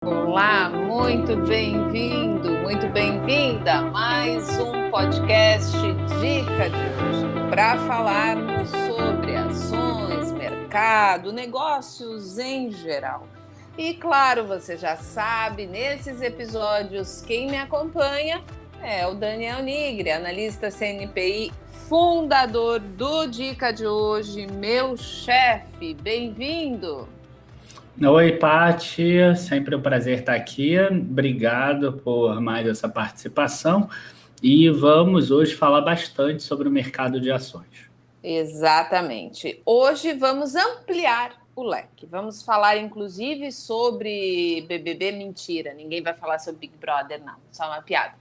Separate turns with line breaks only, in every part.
Olá, muito bem-vindo, muito bem-vinda a mais um podcast Dica de hoje, para falarmos sobre ações, mercado, negócios em geral. E claro, você já sabe, nesses episódios, quem me acompanha é o Daniel Nigri, analista CNPI, fundador do Dica de hoje, meu chefe. Bem-vindo!
Oi, Paty, sempre um prazer estar aqui. Obrigado por mais essa participação. E vamos hoje falar bastante sobre o mercado de ações.
Exatamente. Hoje vamos ampliar o leque. Vamos falar, inclusive, sobre BBB. Mentira, ninguém vai falar sobre Big Brother, não. Só uma piada.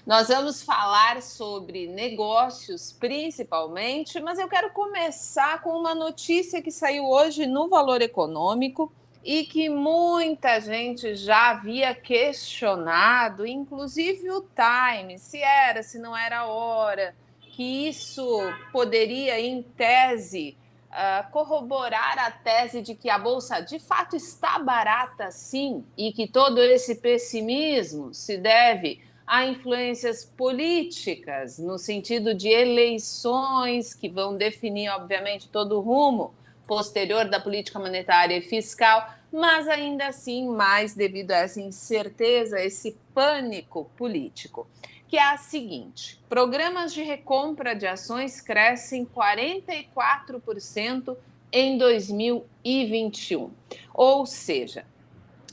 Nós vamos falar sobre negócios, principalmente, mas eu quero começar com uma notícia que saiu hoje no Valor Econômico e que muita gente já havia questionado, inclusive o time, se não era hora, que isso poderia, em tese, corroborar a tese de que a Bolsa de fato está barata sim e que todo esse pessimismo se deve a influências políticas, no sentido de eleições que vão definir, obviamente, todo o rumo posterior da política monetária e fiscal, mas ainda assim mais devido a essa incerteza, esse pânico político, que é a seguinte: programas de recompra de ações crescem 44% em 2021, ou seja,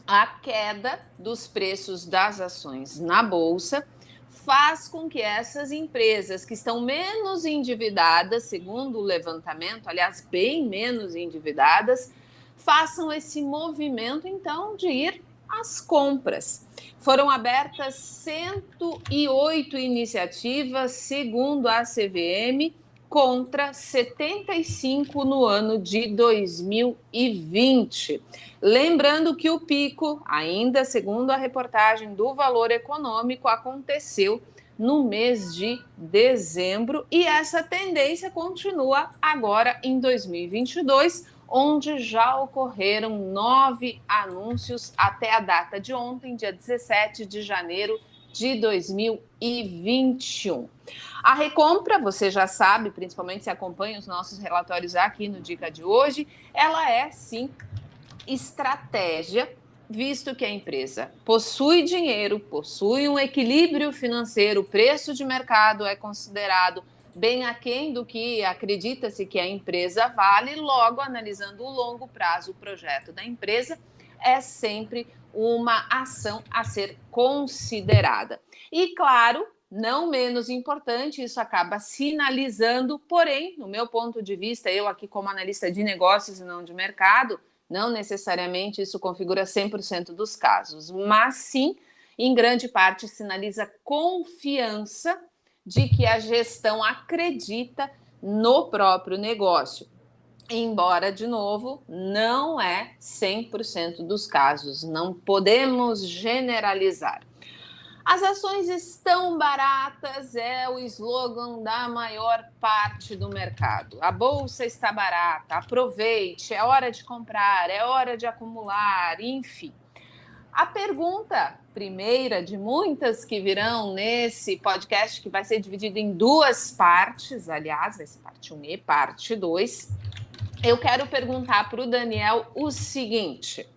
a queda dos preços das ações na Bolsa faz com que essas empresas que estão menos endividadas, segundo o levantamento, aliás, bem menos endividadas, façam esse movimento, então, de ir às compras. Foram abertas 108 iniciativas, segundo a CVM, contra 75 no ano de 2020. Lembrando que o pico, ainda segundo a reportagem do Valor Econômico, aconteceu no mês de dezembro e essa tendência continua agora em 2022, onde já ocorreram 9 anúncios até a data de ontem, dia 17 de janeiro de 2021. A recompra, você já sabe, principalmente se acompanha os nossos relatórios aqui no Dica de hoje, ela é sim estratégia, visto que a empresa possui dinheiro, possui um equilíbrio financeiro, o preço de mercado é considerado bem aquém do que acredita-se que a empresa vale, logo, analisando o longo prazo, o projeto da empresa é sempre uma ação a ser considerada. E, claro, não menos importante, isso acaba sinalizando, porém, no meu ponto de vista, eu aqui como analista de negócios e não de mercado, não necessariamente isso configura 100% dos casos, mas sim, em grande parte, sinaliza confiança de que a gestão acredita no próprio negócio. Embora, de novo, não é 100% dos casos, não podemos generalizar. As ações estão baratas, é o slogan da maior parte do mercado. A bolsa está barata, aproveite, é hora de comprar, é hora de acumular, enfim. A pergunta primeira de muitas que virão nesse podcast, que vai ser dividido em duas partes, aliás, vai ser parte 1 e parte 2, eu quero perguntar para o Daniel o seguinte: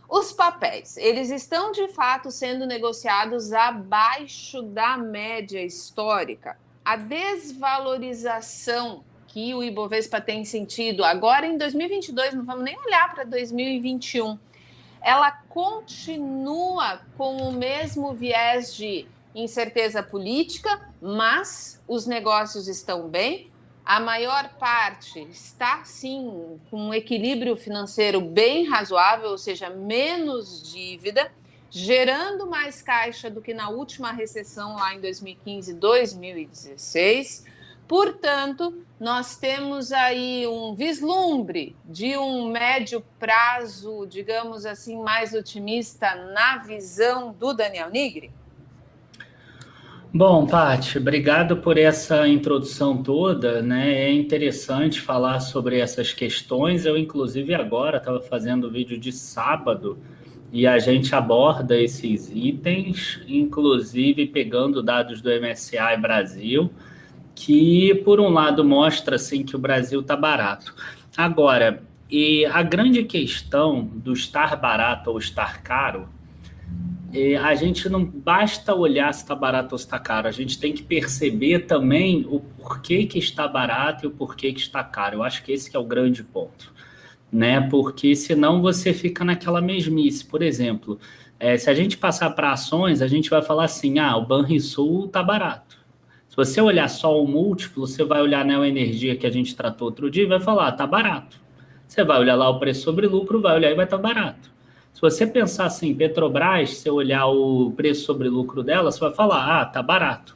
os papéis, eles estão de fato sendo negociados abaixo da média histórica? A desvalorização que o Ibovespa tem sentido agora em 2022, não vamos nem olhar para 2021, ela continua com o mesmo viés de incerteza política, mas os negócios estão bem? A maior parte está, sim, com um equilíbrio financeiro bem razoável, ou seja, menos dívida, gerando mais caixa do que na última recessão lá em 2015, 2016. Portanto, nós temos aí um vislumbre de um médio prazo, digamos assim, mais otimista na visão do Daniel Nigri?
Bom, Paty, obrigado por essa introdução toda, né? É interessante falar sobre essas questões. Eu, inclusive, agora estava fazendo vídeo de sábado e a gente aborda esses itens, inclusive pegando dados do MSCI Brasil, que, por um lado, mostra assim, que o Brasil está barato. Agora, e a grande questão do estar barato ou estar caro, a gente não basta olhar se está barato ou se está caro, a gente tem que perceber também o porquê que está barato e o porquê que está caro. Eu acho que esse que é o grande ponto, né? Porque senão você fica naquela mesmice. Por exemplo, se a gente passar para ações, a gente vai falar assim, o Banrisul está barato. Se você olhar só o múltiplo, você vai olhar a Neoenergia que a gente tratou outro dia e vai falar, está barato. Você vai olhar lá o preço sobre lucro, vai olhar e vai estar barato. Se você pensar assim, Petrobras, se você olhar o preço sobre lucro dela, você vai falar, tá barato.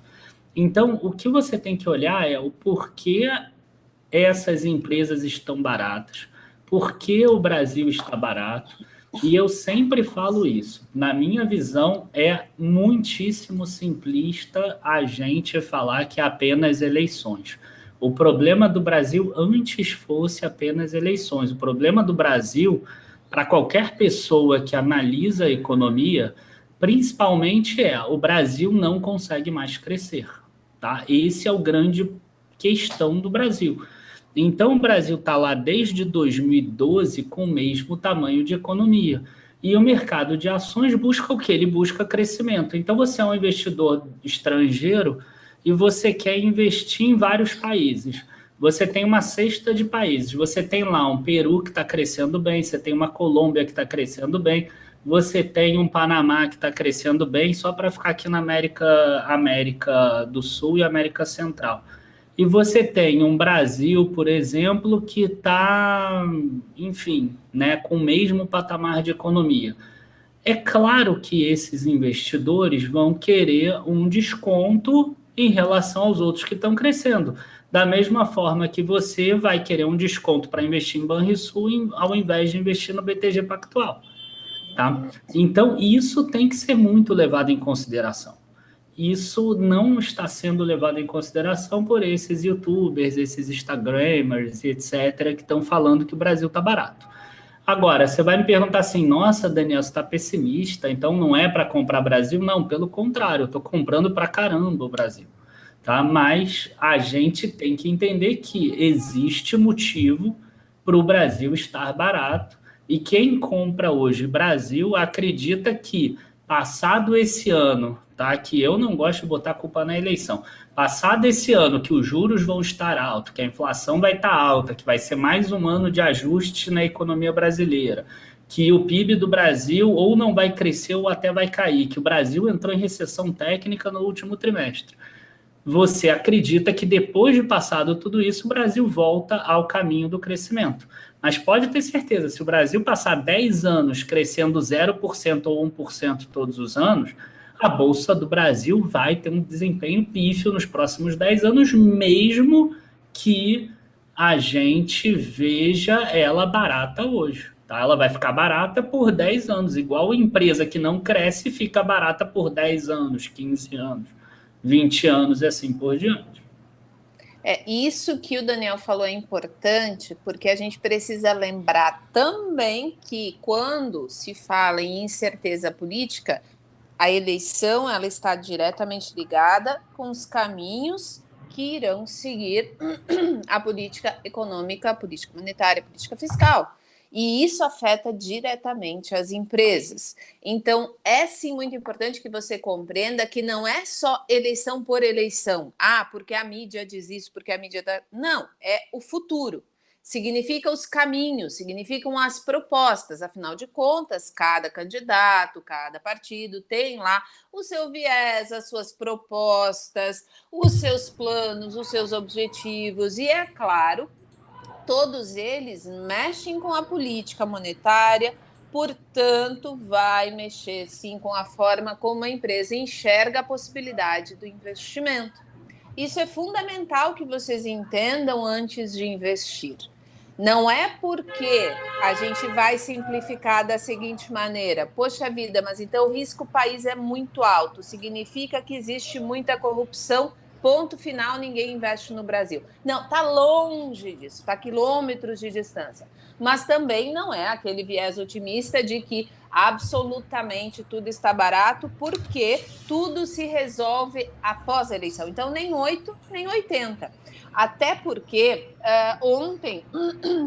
Então, o que você tem que olhar é o porquê essas empresas estão baratas, por que o Brasil está barato, e eu sempre falo isso. Na minha visão, é muitíssimo simplista a gente falar que é apenas eleições. O problema do Brasil antes fosse apenas eleições. O problema do Brasil, para qualquer pessoa que analisa a economia, principalmente o Brasil não consegue mais crescer. Tá? Esse é o grande questão do Brasil. Então, o Brasil está lá desde 2012 com o mesmo tamanho de economia. E o mercado de ações busca o quê? Ele busca crescimento. Então, você é um investidor estrangeiro e você quer investir em vários países. Você tem uma cesta de países. Você tem lá um Peru que está crescendo bem, você tem uma Colômbia que está crescendo bem, você tem um Panamá que está crescendo bem, só para ficar aqui na América do Sul e América Central. E você tem um Brasil, por exemplo, que está, enfim, né, com o mesmo patamar de economia. É claro que esses investidores vão querer um desconto em relação aos outros que estão crescendo. Da mesma forma que você vai querer um desconto para investir em Banrisul ao invés de investir no BTG Pactual. Tá? Então, isso tem que ser muito levado em consideração. Isso não está sendo levado em consideração por esses youtubers, esses instagramers, etc., que estão falando que o Brasil está barato. Agora, você vai me perguntar assim, nossa, Daniel, você está pessimista, então não é para comprar Brasil? Não, pelo contrário, eu estou comprando para caramba o Brasil. Tá? Mas a gente tem que entender que existe motivo para o Brasil estar barato e quem compra hoje Brasil acredita que, passado esse ano, tá? Que eu não gosto de botar a culpa na eleição. Passado esse ano que os juros vão estar altos, que a inflação vai estar alta, que vai ser mais um ano de ajuste na economia brasileira, que o PIB do Brasil ou não vai crescer ou até vai cair, que o Brasil entrou em recessão técnica no último trimestre. Você acredita que depois de passado tudo isso, o Brasil volta ao caminho do crescimento. Mas pode ter certeza, se o Brasil passar 10 anos crescendo 0% ou 1% todos os anos, a Bolsa do Brasil vai ter um desempenho pífio nos próximos 10 anos, mesmo que a gente veja ela barata hoje. Tá? Ela vai ficar barata por 10 anos, igual a empresa que não cresce fica barata por 10 anos, 15 anos, 20 anos e assim por diante.
Isso que o Daniel falou é importante, porque a gente precisa lembrar também que quando se fala em incerteza política, a eleição ela está diretamente ligada com os caminhos que irão seguir a política econômica, a política monetária, a política fiscal. E isso afeta diretamente as empresas. Então, é sim muito importante que você compreenda que não é só eleição por eleição. Porque a mídia diz isso, porque a mídia... Não, é o futuro. Significa os caminhos, significam as propostas. Afinal de contas, cada candidato, cada partido tem lá o seu viés, as suas propostas, os seus planos, os seus objetivos. E é claro, todos eles mexem com a política monetária, portanto, vai mexer sim com a forma como a empresa enxerga a possibilidade do investimento. Isso é fundamental que vocês entendam antes de investir. Não é porque a gente vai simplificar da seguinte maneira: poxa vida, mas então o risco país é muito alto, significa que existe muita corrupção? ponto final, ninguém investe no Brasil. Não, está longe disso, está a quilômetros de distância. Mas também não é aquele viés otimista de que absolutamente tudo está barato, porque tudo se resolve após a eleição. Então, nem 8, nem 80. Até porque ontem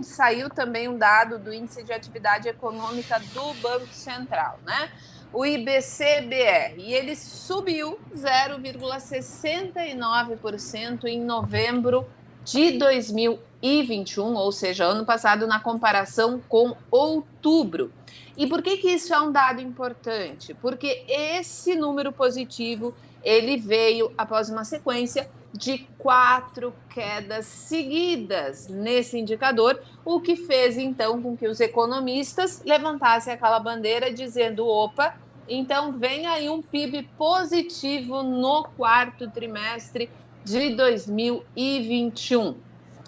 saiu também um dado do Índice de Atividade Econômica do Banco Central, né? O IBC-BR, e ele subiu 0,69% em novembro de 2021, ou seja, ano passado, na comparação com outubro. E por que isso é um dado importante? Porque esse número positivo, ele veio após uma sequência de 4 quedas seguidas nesse indicador, o que fez, então, com que os economistas levantassem aquela bandeira dizendo, opa, então vem aí um PIB positivo no quarto trimestre de 2021.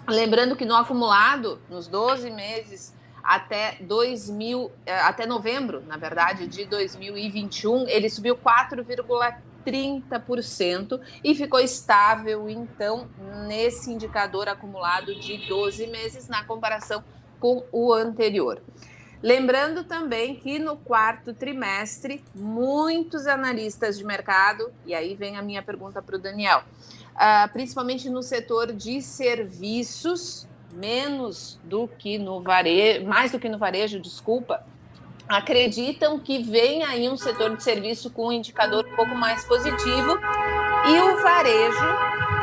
Lembrando que no acumulado, nos 12 meses até novembro, na verdade, de 2021, ele subiu 4,30% e ficou estável, então, nesse indicador acumulado de 12 meses na comparação com o anterior. Lembrando também que no quarto trimestre, muitos analistas de mercado, e aí vem a minha pergunta para o Daniel, principalmente no setor de serviços, mais do que no varejo, acreditam que vem aí um setor de serviço com um indicador um pouco mais positivo, e o varejo,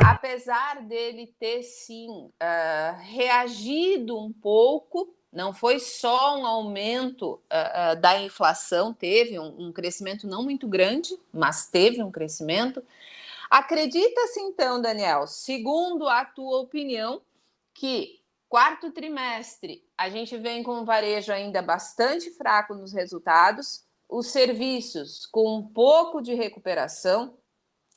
apesar dele ter sim reagido um pouco, não foi só um aumento da inflação, teve um crescimento não muito grande, mas teve um crescimento. Acredita-se então, Daniel, segundo a tua opinião, que quarto trimestre a gente vem com um varejo ainda bastante fraco nos resultados, os serviços com um pouco de recuperação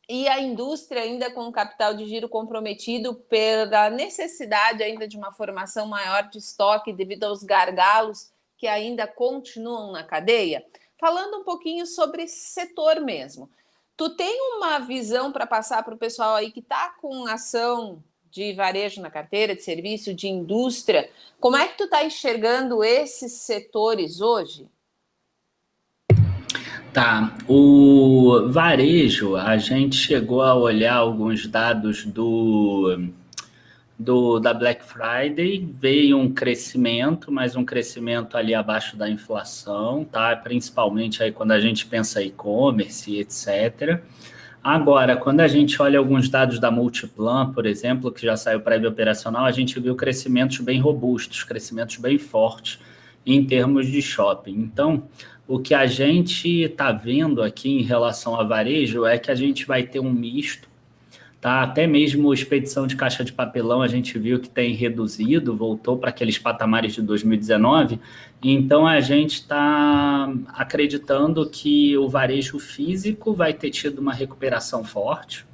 e a indústria ainda com o capital de giro comprometido pela necessidade ainda de uma formação maior de estoque devido aos gargalos que ainda continuam na cadeia? Falando um pouquinho sobre setor mesmo. Tu tem uma visão para passar para o pessoal aí que está com ação de varejo na carteira, de serviço, de indústria? Como é que tu está enxergando esses setores hoje?
Tá, o varejo, a gente chegou a olhar alguns dados da Black Friday, veio um crescimento, mas um crescimento ali abaixo da inflação, tá? Principalmente aí quando a gente pensa em e-commerce, etc. Agora, quando a gente olha alguns dados da Multiplan, por exemplo, que já saiu prévio operacional, a gente viu crescimentos bem robustos, crescimentos bem fortes em termos de shopping. Então, o que a gente está vendo aqui em relação a varejo é que a gente vai ter um misto, tá? Até mesmo a expedição de caixa de papelão a gente viu que tem reduzido, voltou para aqueles patamares de 2019, então a gente está acreditando que o varejo físico vai ter tido uma recuperação forte,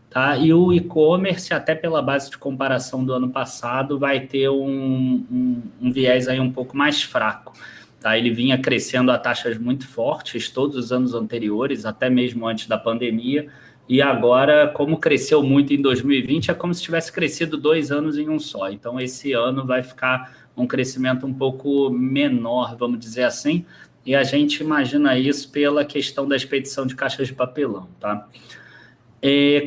tá? E o e-commerce, até pela base de comparação do ano passado, vai ter um viés aí um pouco mais fraco. Tá, ele vinha crescendo a taxas muito fortes todos os anos anteriores, até mesmo antes da pandemia, e agora, como cresceu muito em 2020, é como se tivesse crescido 2 anos em um só. Então, esse ano vai ficar um crescimento um pouco menor, vamos dizer assim, e a gente imagina isso pela questão da expedição de caixas de papelão. Tá?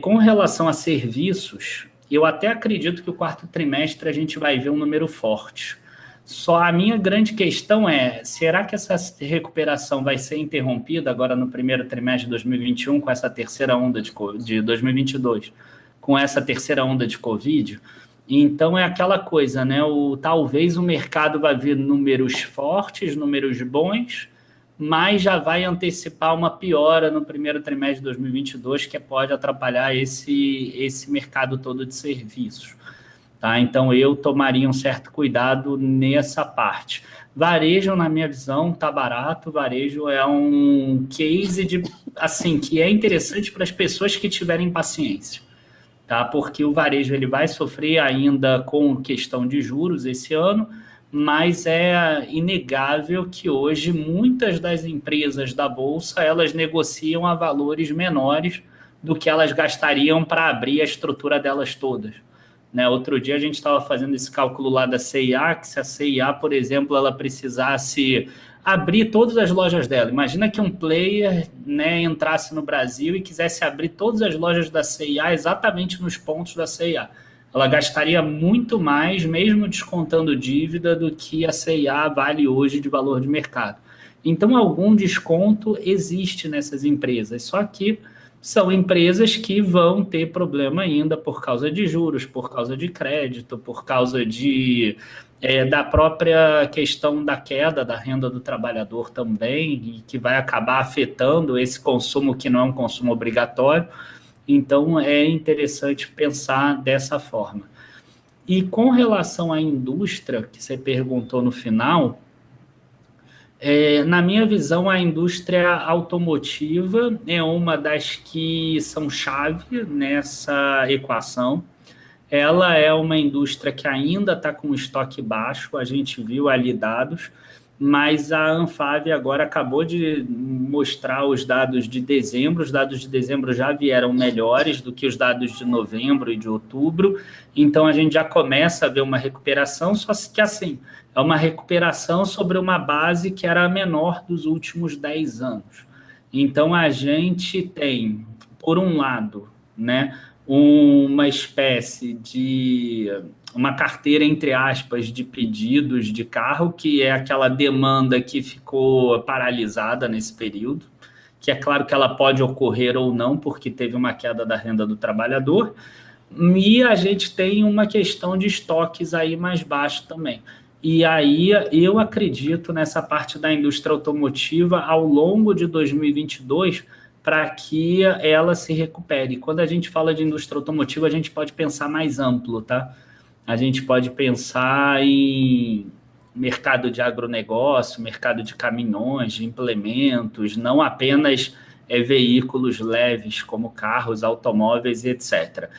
Com relação a serviços, eu até acredito que o quarto trimestre a gente vai ver um número forte. Só a minha grande questão é, será que essa recuperação vai ser interrompida agora no primeiro trimestre de 2021 com essa terceira onda de 2022, com essa terceira onda de Covid? Então é aquela coisa, né? Talvez o mercado vai ver números fortes, números bons, mas já vai antecipar uma piora no primeiro trimestre de 2022 que pode atrapalhar esse mercado todo de serviços. Tá? Então, eu tomaria um certo cuidado nessa parte. Varejo, na minha visão, está barato. Varejo é um case que é interessante para as pessoas que tiverem paciência. Tá? Porque o varejo ele vai sofrer ainda com questão de juros esse ano, mas é inegável que hoje muitas das empresas da Bolsa elas negociam a valores menores do que elas gastariam para abrir a estrutura delas todas. Né? Outro dia a gente estava fazendo esse cálculo lá da CIA, que se a CIA, por exemplo, ela precisasse abrir todas as lojas dela. Imagina que um player, né, entrasse no Brasil e quisesse abrir todas as lojas da CIA exatamente nos pontos da CIA. Ela gastaria muito mais, mesmo descontando dívida, do que a CIA vale hoje de valor de mercado. Então, algum desconto existe nessas empresas, só que são empresas que vão ter problema ainda por causa de juros, por causa de crédito, por causa da própria questão da queda da renda do trabalhador também, e que vai acabar afetando esse consumo que não é um consumo obrigatório. Então, é interessante pensar dessa forma. E com relação à indústria, que você perguntou no final, na minha visão, a indústria automotiva é uma das que são chave nessa equação. Ela é uma indústria que ainda está com estoque baixo, a gente viu ali dados, mas a Anfavea agora acabou de mostrar os dados de dezembro. Os dados de dezembro já vieram melhores do que os dados de novembro e de outubro, então a gente já começa a ver uma recuperação, só que assim, é uma recuperação sobre uma base que era a menor dos últimos 10 anos. Então a gente tem, por um lado, né, uma espécie de uma carteira, entre aspas, de pedidos de carro, que é aquela demanda que ficou paralisada nesse período, que é claro que ela pode ocorrer ou não, porque teve uma queda da renda do trabalhador, e a gente tem uma questão de estoques aí mais baixo também. E aí eu acredito nessa parte da indústria automotiva ao longo de 2022, para que ela se recupere. Quando a gente fala de indústria automotiva, a gente pode pensar mais amplo, tá? A gente pode pensar em mercado de agronegócio, mercado de caminhões, de implementos, não apenas veículos leves como carros, automóveis, etc.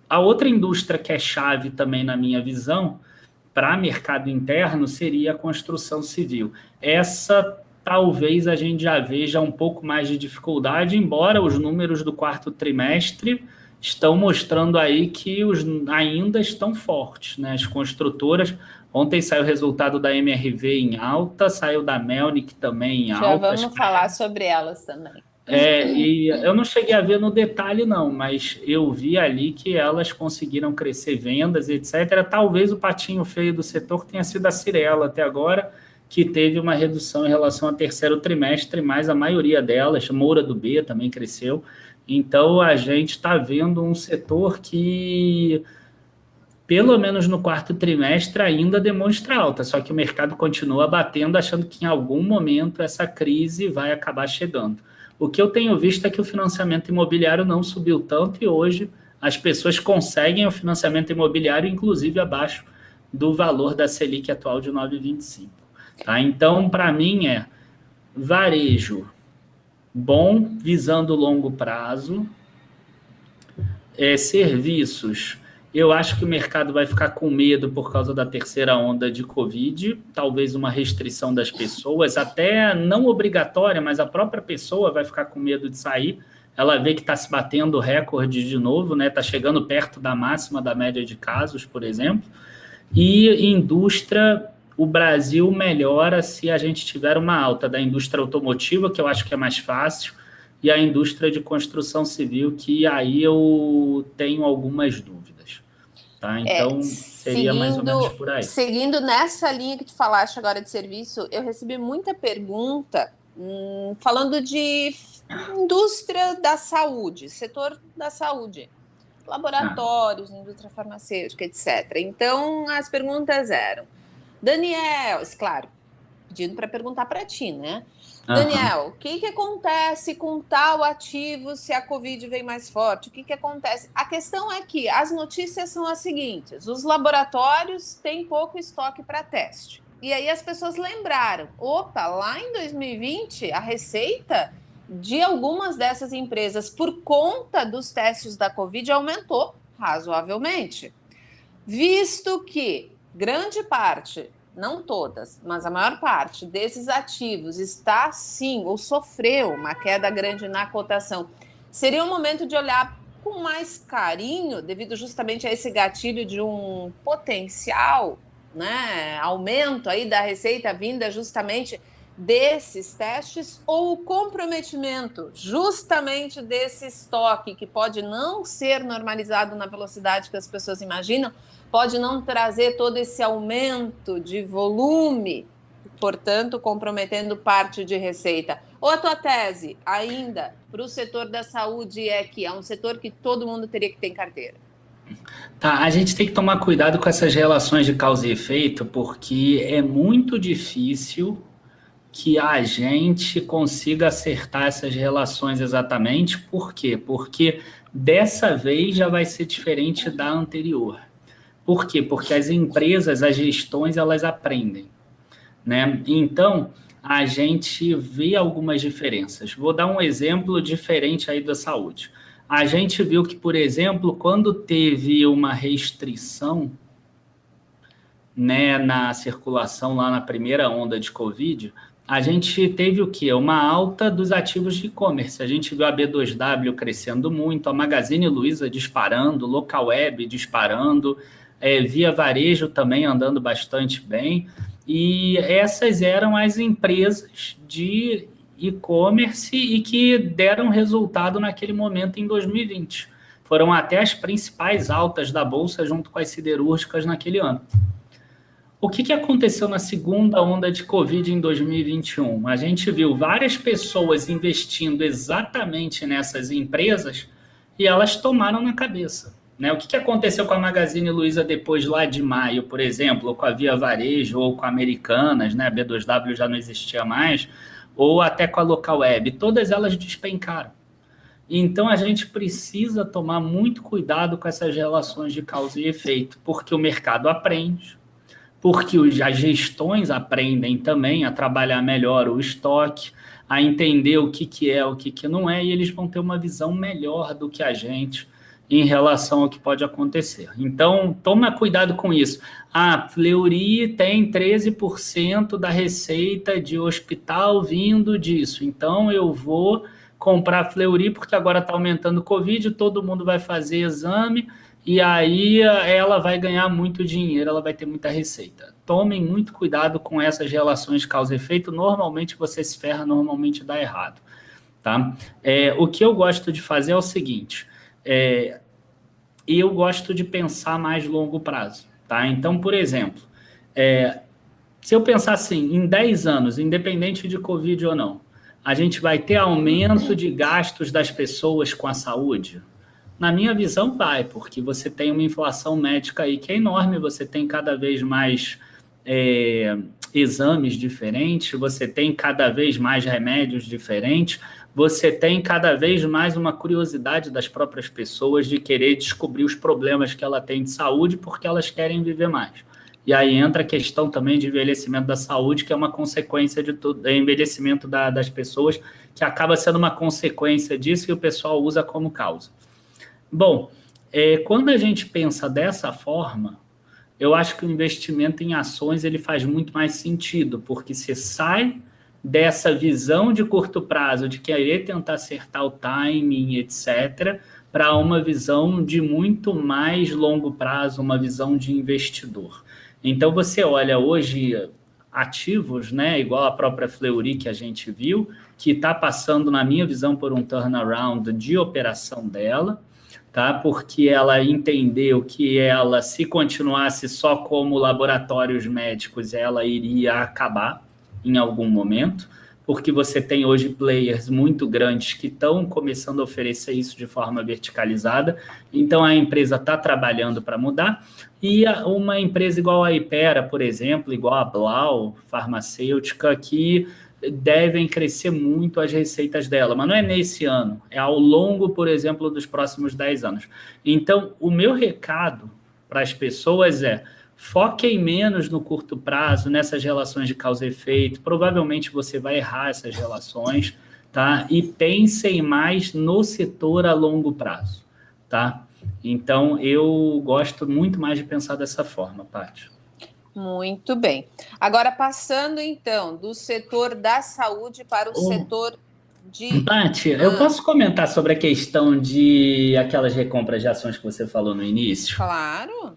A outra indústria que é chave também na minha visão para mercado interno seria a construção civil. Essa talvez a gente já veja um pouco mais de dificuldade, embora os números do quarto trimestre estão mostrando aí que ainda estão fortes, né? As construtoras, ontem saiu o resultado da MRV em alta, saiu da Melnick também em alta.
Já vamos falar sobre elas também.
E eu não cheguei a ver no detalhe não, mas eu vi ali que elas conseguiram crescer vendas, etc. Talvez o patinho feio do setor tenha sido a Cyrela até agora, que teve uma redução em relação ao terceiro trimestre, mas a maioria delas, Moura do B também cresceu. Então, a gente está vendo um setor que, pelo menos no quarto trimestre, ainda demonstra alta, só que o mercado continua batendo, achando que em algum momento essa crise vai acabar chegando. O que eu tenho visto é que o financiamento imobiliário não subiu tanto e hoje as pessoas conseguem o financiamento imobiliário, inclusive abaixo do valor da Selic atual de 9,25. Tá? Então, para mim, varejo bom, visando longo prazo. Serviços, eu acho que o mercado vai ficar com medo por causa da terceira onda de Covid, talvez uma restrição das pessoas, até não obrigatória, mas a própria pessoa vai ficar com medo de sair. Ela vê que está se batendo recorde de novo, né? Está chegando perto da máxima da média de casos, por exemplo. E indústria, o Brasil melhora se a gente tiver uma alta da indústria automotiva, que eu acho que é mais fácil, e a indústria de construção civil, que aí eu tenho algumas dúvidas. Tá? Então, seria mais ou menos por aí.
Seguindo nessa linha que tu falaste agora de serviço, eu recebi muita pergunta falando de indústria da saúde, setor da saúde, laboratórios, indústria farmacêutica, etc. Então, as perguntas eram: Daniel, claro, pedindo para perguntar para ti, né? Daniel, o que acontece com tal ativo se a Covid vem mais forte? O que acontece? A questão é que as notícias são as seguintes: os laboratórios têm pouco estoque para teste. E aí as pessoas lembraram, opa, lá em 2020, a receita de algumas dessas empresas por conta dos testes da Covid aumentou razoavelmente. Visto que grande parte, não todas, mas a maior parte desses ativos está sim, ou sofreu uma queda grande na cotação, seria um momento de olhar com mais carinho, devido justamente a esse gatilho de um potencial, né, aumento aí da receita vinda justamente desses testes, ou o comprometimento justamente desse estoque que pode não ser normalizado na velocidade que as pessoas imaginam, pode não trazer todo esse aumento de volume, portanto, comprometendo parte de receita. Ou a tua tese, ainda, para o setor da saúde é que é um setor que todo mundo teria que ter em carteira?
Tá, a gente tem que tomar cuidado com essas relações de causa e efeito, porque é muito difícil que a gente consiga acertar essas relações exatamente. Por quê? Porque dessa vez já vai ser diferente da anterior. Por quê? Porque as empresas, as gestões, elas aprendem, né? Então, a gente vê algumas diferenças. Vou dar um exemplo diferente aí da saúde. A gente viu que, por exemplo, quando teve uma restrição, né, na circulação lá na primeira onda de Covid, a gente teve o quê? Uma alta dos ativos de e-commerce. A gente viu a B2W crescendo muito, a Magazine Luiza disparando, Localweb disparando, Via Varejo também andando bastante bem. E essas eram as empresas de e-commerce e que deram resultado naquele momento em 2020. Foram até as principais altas da Bolsa junto com as siderúrgicas naquele ano. O que aconteceu na segunda onda de Covid em 2021? A gente viu várias pessoas investindo exatamente nessas empresas e elas tomaram na cabeça, né? O que aconteceu com a Magazine Luiza depois lá de maio, por exemplo, ou com a Via Varejo, ou com a Americanas, né? A B2W já não existia mais, ou até com a Localweb, todas elas despencaram. Então, a gente precisa tomar muito cuidado com essas relações de causa e efeito, porque o mercado aprende, porque as gestões aprendem também a trabalhar melhor o estoque, a entender o que é, o que não é, e eles vão ter uma visão melhor do que a gente em relação ao que pode acontecer. Então, toma cuidado com isso. A Fleury tem 13% da receita de hospital vindo disso, então eu vou comprar Fleury porque agora está aumentando o Covid, todo mundo vai fazer exame, e aí ela vai ganhar muito dinheiro, ela vai ter muita receita. Tomem muito cuidado com essas relações de causa e efeito. Normalmente você se ferra, normalmente dá errado. Tá? O que eu gosto de fazer é o seguinte, eu gosto de pensar mais longo prazo. Tá? Então, por exemplo, se eu pensar assim, em 10 anos, independente de Covid ou não, a gente vai ter aumento de gastos das pessoas com a saúde? Na minha visão, vai, porque você tem uma inflação médica aí que é enorme, você tem cada vez mais exames diferentes, você tem cada vez mais remédios diferentes, você tem cada vez mais uma curiosidade das próprias pessoas de querer descobrir os problemas que ela tem de saúde porque elas querem viver mais. E aí entra a questão também de envelhecimento da saúde, que é uma consequência de tudo, envelhecimento das pessoas, que acaba sendo uma consequência disso e o pessoal usa como causa. Bom, quando a gente pensa dessa forma, eu acho que o investimento em ações ele faz muito mais sentido, porque você sai dessa visão de curto prazo, de querer tentar acertar o timing, etc., para uma visão de muito mais longo prazo, uma visão de investidor. Então, você olha hoje ativos, né, igual a própria Fleury que a gente viu, que está passando, na minha visão, por um turnaround de operação dela, tá? Porque ela entendeu que ela, se continuasse só como laboratórios médicos, ela iria acabar em algum momento, porque você tem hoje players muito grandes que estão começando a oferecer isso de forma verticalizada, então a empresa está trabalhando para mudar, e uma empresa igual a Hypera, por exemplo, igual a Blau, farmacêutica, que devem crescer muito as receitas dela, mas não é nesse ano, é ao longo, por exemplo, dos próximos 10 anos. Então, o meu recado para as pessoas foquem menos no curto prazo, nessas relações de causa e efeito, provavelmente você vai errar essas relações, tá? E pensem mais no setor a longo prazo, tá? Então, eu gosto muito mais de pensar dessa forma, Paty.
Muito bem. Agora, passando, então, do setor da saúde para o setor
Paty, eu posso comentar sobre a questão de aquelas recompras de ações que você falou no início?
Claro.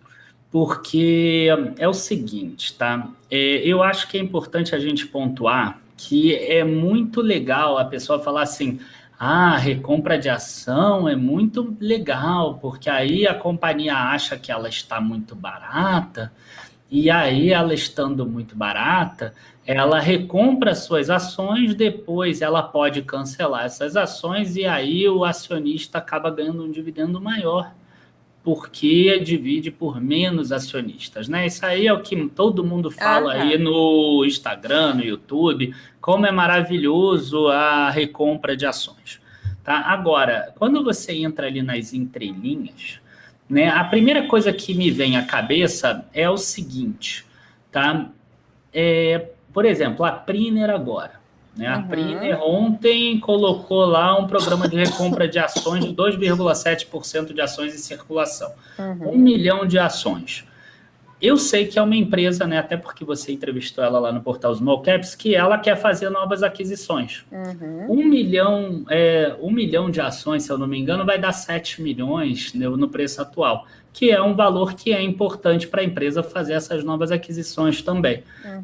Porque é o seguinte, tá? Eu acho que é importante a gente pontuar que é muito legal a pessoa falar assim, recompra de ação é muito legal, porque aí a companhia acha que ela está muito barata, e aí ela estando muito barata, ela recompra suas ações, depois ela pode cancelar essas ações, e aí o acionista acaba ganhando um dividendo maior, porque divide por menos acionistas, né? Isso aí é o que todo mundo fala aí no Instagram, no YouTube, como é maravilhoso a recompra de ações, tá? Agora, quando você entra ali nas entrelinhas, né, a primeira coisa que me vem à cabeça é o seguinte, tá? Por exemplo, a Priner agora. Né? A Priner ontem colocou lá um programa de recompra de ações de 2,7% de ações em circulação. 1 milhão de ações. Eu sei que é uma empresa, né, até porque você entrevistou ela lá no portal Small Caps, que ela quer fazer novas aquisições. 1 milhão de ações, se eu não me engano, vai dar 7 milhões no preço atual, que é um valor que é importante para a empresa fazer essas novas aquisições também.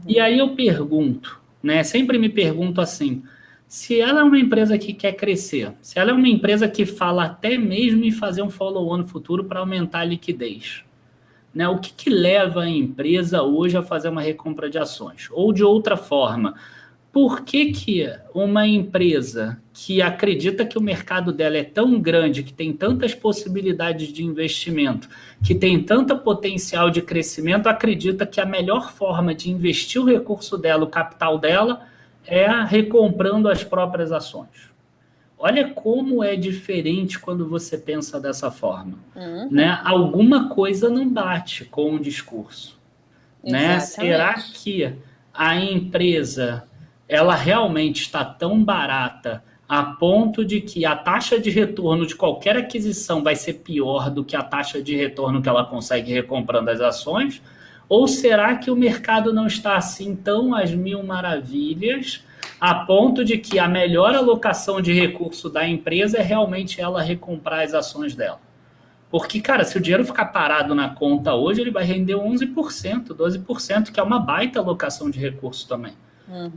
E aí eu pergunto, né, sempre me pergunto assim, se ela é uma empresa que quer crescer, se ela é uma empresa que fala até mesmo em fazer um follow-on no futuro para aumentar a liquidez, né, o que leva a empresa hoje a fazer uma recompra de ações? Ou de outra forma, por que uma empresa que acredita que o mercado dela é tão grande, que tem tantas possibilidades de investimento, que tem tanto potencial de crescimento, acredita que a melhor forma de investir o recurso dela, o capital dela, é recomprando as próprias ações? Olha como é diferente quando você pensa dessa forma. Né? Alguma coisa não bate com o discurso. Né? Será que a empresa ela realmente está tão barata a ponto de que a taxa de retorno de qualquer aquisição vai ser pior do que a taxa de retorno que ela consegue recomprando as ações? Ou será que o mercado não está assim tão às mil maravilhas a ponto de que a melhor alocação de recurso da empresa é realmente ela recomprar as ações dela? Porque, cara, se o dinheiro ficar parado na conta hoje, ele vai render 11%, 12%, que é uma baita alocação de recurso também.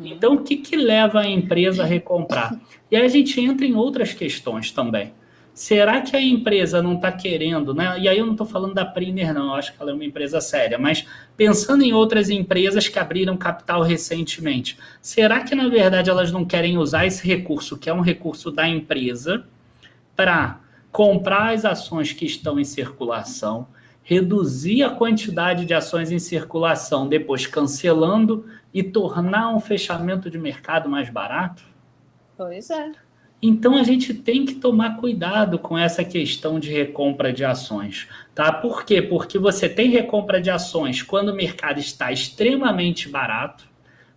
Então, o que leva a empresa a recomprar? E aí a gente entra em outras questões também. Será que a empresa não está querendo, né? E aí eu não estou falando da Priner, não, eu acho que ela é uma empresa séria, mas pensando em outras empresas que abriram capital recentemente, será que, na verdade, elas não querem usar esse recurso, que é um recurso da empresa, para comprar as ações que estão em circulação, reduzir a quantidade de ações em circulação, depois cancelando e tornar um fechamento de mercado mais barato?
Pois é.
Então, a gente tem que tomar cuidado com essa questão de recompra de ações. Tá? Por quê? Porque você tem recompra de ações quando o mercado está extremamente barato,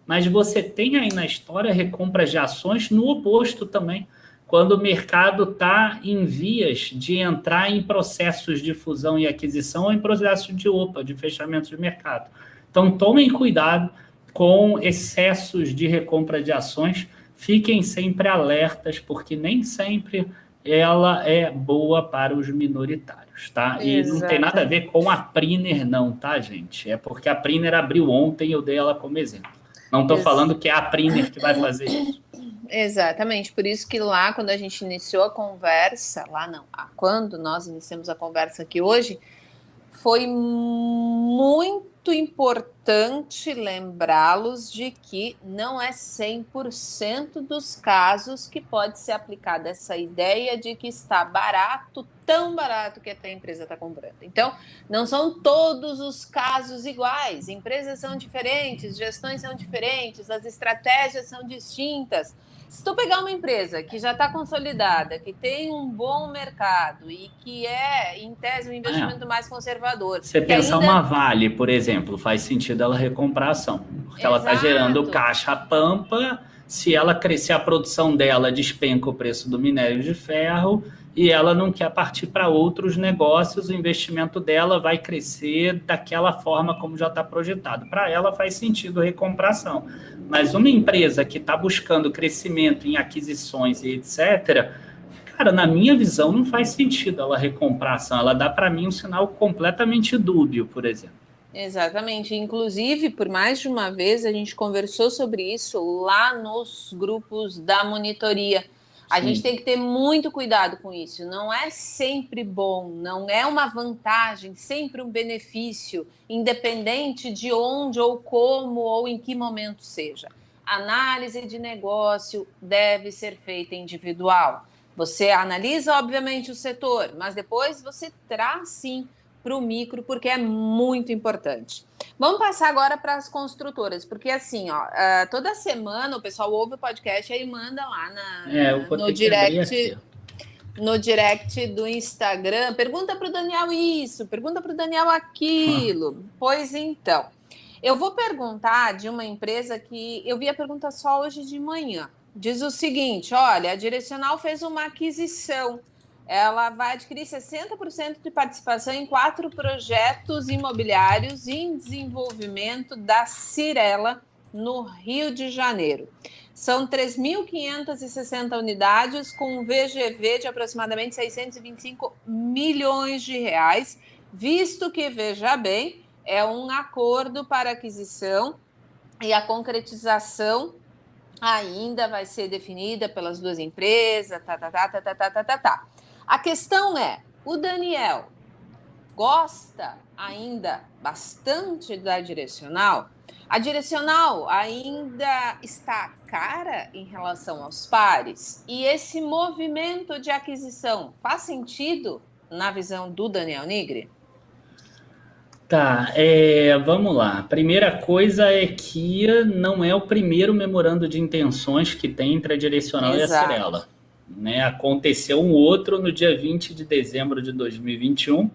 mas você tem aí na história recompras de ações no oposto também, quando o mercado está em vias de entrar em processos de fusão e aquisição ou em processos de fechamento de mercado. Então, tomem cuidado com excessos de recompra de ações. Fiquem sempre alertas, porque nem sempre ela é boa para os minoritários, tá? E não tem nada a ver com a Priner, não, tá, gente? É porque a Priner abriu ontem e eu dei ela como exemplo. Não estou falando que é a Priner que vai fazer isso.
Exatamente, por isso que lá, quando a gente iniciou a conversa, quando nós iniciamos a conversa aqui hoje, foi muito importante lembrá-los de que não é 100% dos casos que pode ser aplicada essa ideia de que está barato, tão barato que até a empresa está comprando. Então, não são todos os casos iguais, empresas são diferentes, gestões são diferentes, as estratégias são distintas. Se tu pegar uma empresa que já está consolidada, que tem um bom mercado e que é, em tese, um investimento mais conservador...
Você pensar uma Vale, por exemplo, faz sentido ela recomprar a ação, porque ela está gerando caixa pampa Se ela crescer a produção dela, despenca o preço do minério de ferro e ela não quer partir para outros negócios, o investimento dela vai crescer daquela forma como já está projetado. Para ela faz sentido recompração. Mas uma empresa que está buscando crescimento em aquisições e etc., cara, na minha visão, não faz sentido ela recomprar ação. Ela dá para mim um sinal completamente dúbio, por exemplo.
Exatamente. Inclusive, por mais de uma vez, a gente conversou sobre isso lá nos grupos da monitoria. A gente tem que ter muito cuidado com isso. Não é sempre bom, não é uma vantagem, sempre um benefício, independente de onde ou como ou em que momento seja. Análise de negócio deve ser feita individual. Você analisa, obviamente, o setor, mas depois você traz, sim, para o micro, porque é muito importante. Vamos passar agora para as construtoras, porque assim, toda semana o pessoal ouve o podcast e aí manda lá no direct do Instagram, pergunta para o Daniel isso, pergunta para o Daniel aquilo. Pois então, eu vou perguntar de uma empresa que eu vi a pergunta só hoje de manhã. Diz o seguinte, olha, a Direcional fez uma aquisição. Ela vai adquirir 60% de participação em 4 projetos imobiliários em desenvolvimento da Cyrela, no Rio de Janeiro. São 3.560 unidades com um VGV de aproximadamente 625 milhões de reais, visto que, veja bem, é um acordo para aquisição e a concretização ainda vai ser definida pelas duas empresas, A questão é, o Daniel gosta ainda bastante da Direcional? A Direcional ainda está cara em relação aos pares? E esse movimento de aquisição faz sentido na visão do Daniel Nigri?
Tá, vamos lá. A primeira coisa é que não é o primeiro memorando de intenções que tem entre a Direcional e a Cyrela. Né? Aconteceu um outro no dia 20 de dezembro de 2021,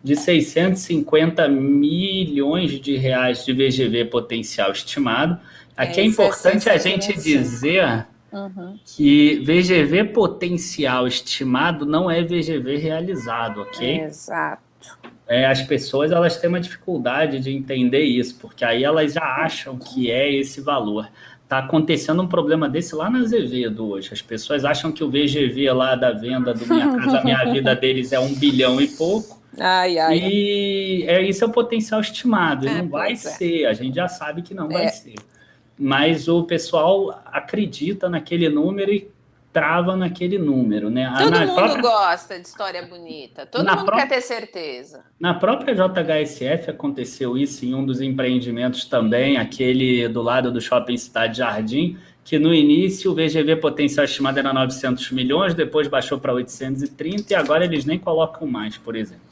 de 650 milhões de reais de VGV potencial estimado. Aqui é importante a gente dizer que VGV potencial estimado não é VGV realizado, ok?
Exato.
As pessoas elas têm uma dificuldade de entender isso, porque aí elas já acham que é esse valor. Está acontecendo um problema desse lá na Azevedo hoje. As pessoas acham que o VGV lá da venda do Minha Casa Minha Vida deles é 1 bilhão e pouco. E isso é o potencial estimado. E não vai ser, a gente já sabe que não vai ser. Mas o pessoal acredita naquele número e trava naquele número, né?
Todo mundo gosta de história bonita, todo mundo quer ter certeza.
Na própria JHSF aconteceu isso em um dos empreendimentos também, aquele do lado do Shopping Cidade Jardim, que no início o VGV potencial estimado era 900 milhões, depois baixou para 830 e agora eles nem colocam mais, por exemplo.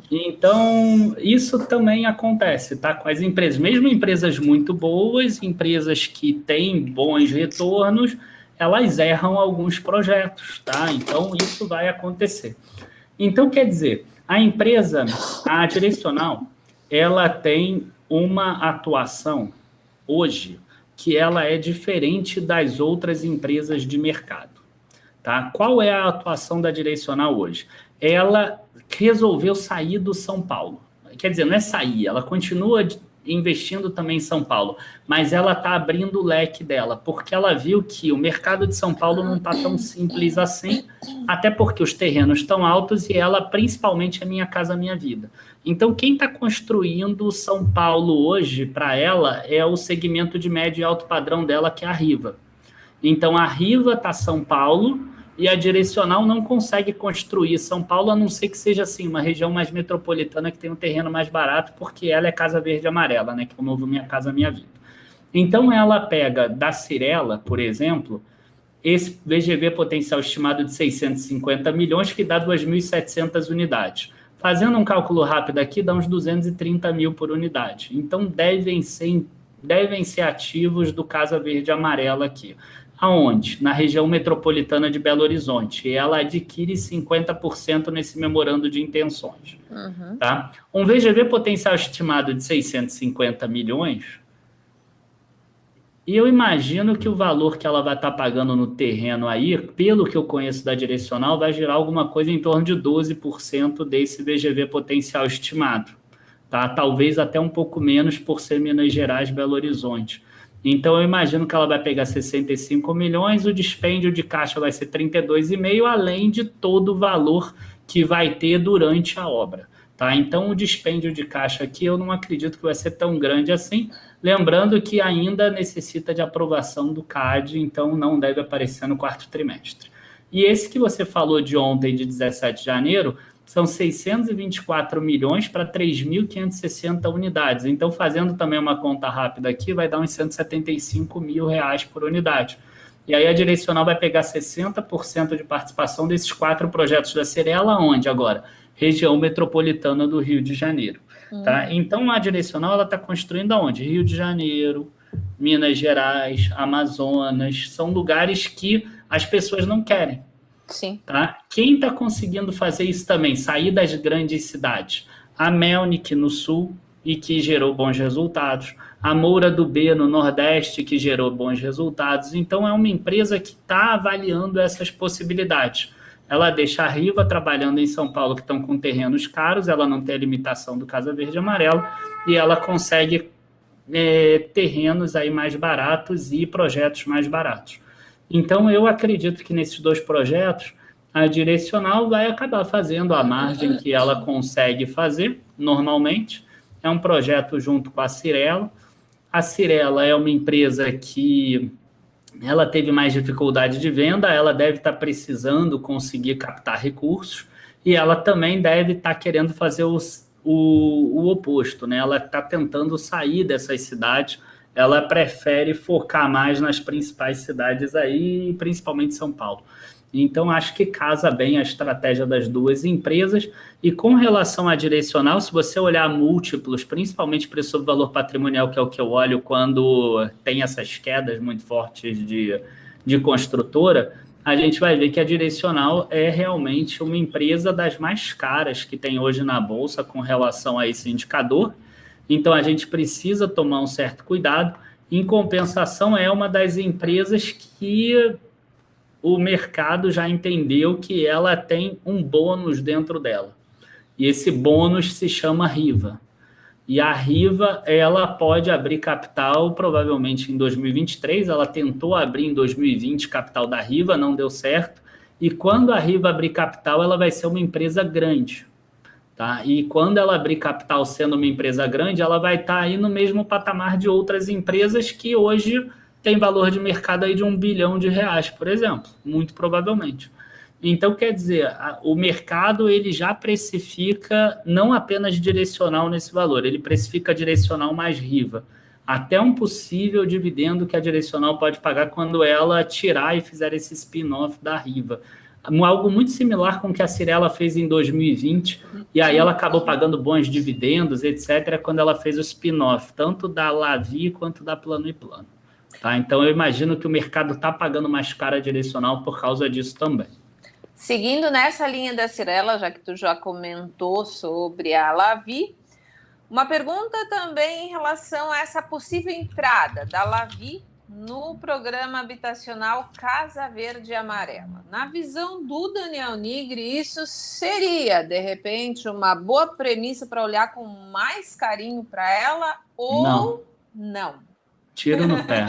Então, isso também acontece, tá? Com as empresas, mesmo empresas muito boas, empresas que têm bons retornos, elas erram alguns projetos, tá? Então, isso vai acontecer. Então, quer dizer, a empresa, a Direcional, ela tem uma atuação hoje que ela é diferente das outras empresas de mercado, tá? Qual é a atuação da Direcional hoje? Ela resolveu sair do São Paulo. Quer dizer, não é sair, ela continua investindo também em São Paulo, mas ela está abrindo o leque dela, porque ela viu que o mercado de São Paulo não está tão simples assim, até porque os terrenos estão altos e ela, principalmente, é Minha Casa Minha Vida. Então, quem está construindo São Paulo hoje, para ela, é o segmento de médio e alto padrão dela, que é a Riva. Então, a Riva está São Paulo e a Direcional não consegue construir São Paulo, a não ser que seja assim, uma região mais metropolitana que tem um terreno mais barato, porque ela é Casa Verde Amarela, né, que é o novo Minha Casa Minha Vida. Então, ela pega da Cyrela, por exemplo, esse VGV potencial estimado de 650 milhões, que dá 2.700 unidades. Fazendo um cálculo rápido aqui, dá uns 230 mil por unidade. Então, devem ser ativos do Casa Verde Amarela aqui. Aonde? Na região metropolitana de Belo Horizonte. E ela adquire 50% nesse memorando de intenções. Tá? Um VGV potencial estimado de 650 milhões E eu imagino que o valor que ela vai estar pagando no terreno aí, pelo que eu conheço da Direcional, vai girar alguma coisa em torno de 12% desse VGV potencial estimado. Tá? Talvez até um pouco menos por ser Minas Gerais, Belo Horizonte. Então, eu imagino que ela vai pegar 65 milhões, o dispêndio de caixa vai ser 32,5, além de todo o valor que vai ter durante a obra. Tá? Então, o dispêndio de caixa aqui eu não acredito que vai ser tão grande assim, lembrando que ainda necessita de aprovação do CAD, então não deve aparecer no quarto trimestre. E esse que você falou de ontem, de 17 de janeiro, são 624 milhões para 3.560 unidades. Então, fazendo também uma conta rápida aqui, vai dar uns 175 mil reais por unidade. E aí a Direcional vai pegar 60% de participação desses 4 projetos da Cirela, onde agora? Região metropolitana do Rio de Janeiro. Tá? Então, a Direcional está construindo aonde? Rio de Janeiro, Minas Gerais, Amazonas, são lugares que as pessoas não querem.
Sim.
Tá? Quem está conseguindo fazer isso também? Sair das grandes cidades. A Melnick no sul e que gerou bons resultados. A Moura do B no Nordeste que gerou bons resultados. Então é uma empresa que está avaliando essas possibilidades. Ela deixa a Riva trabalhando em São Paulo, que estão com terrenos caros, ela não tem a limitação do Casa Verde e Amarelo, e ela consegue terrenos aí mais baratos e projetos mais baratos. Então, eu acredito que nesses 2 projetos, a Direcional vai acabar fazendo a margem que ela consegue fazer, normalmente. É um projeto junto com a Cirela. A Cirela é uma empresa que ela teve mais dificuldade de venda, ela deve estar precisando conseguir captar recursos, e ela também deve estar querendo fazer o oposto, né? Ela está tentando sair dessas cidades. Ela prefere focar mais nas principais cidades aí, principalmente São Paulo. Então, acho que casa bem a estratégia das 2 empresas. E com relação à Direcional, se você olhar múltiplos, principalmente preço sobre valor patrimonial, que é o que eu olho quando tem essas quedas muito fortes de construtora, a gente vai ver que a Direcional é realmente uma empresa das mais caras que tem hoje na Bolsa com relação a esse indicador. Então, a gente precisa tomar um certo cuidado. Em compensação, é uma das empresas que o mercado já entendeu que ela tem um bônus dentro dela. E esse bônus se chama Riva. E a Riva, ela pode abrir capital provavelmente em 2023. Ela tentou abrir em 2020 capital da Riva, não deu certo. E quando a Riva abrir capital, ela vai ser uma empresa grande. Tá? E quando ela abrir capital sendo uma empresa grande, ela vai estar aí no mesmo patamar de outras empresas que hoje tem valor de mercado aí de R$1 bilhão, por exemplo, muito provavelmente. Então, quer dizer, o mercado ele já precifica não apenas Direcional nesse valor, ele precifica Direcional mais Riva, até um possível dividendo que a Direcional pode pagar quando ela tirar e fizer esse spin-off da Riva. Algo muito similar com o que a Cirela fez em 2020, e aí ela acabou pagando bons dividendos, etc., quando ela fez o spin-off, tanto da Lavi quanto da Plano & Plano. Tá? Então, eu imagino que o mercado está pagando mais caro a Direcional por causa disso também.
Seguindo nessa linha da Cirela, já que tu já comentou sobre a Lavi, uma pergunta também em relação a essa possível entrada da Lavi no programa habitacional Casa Verde e Amarela. Na visão do Daniel Nigri, isso seria, de repente, uma boa premissa para olhar com mais carinho para ela ou não?
Tiro no pé.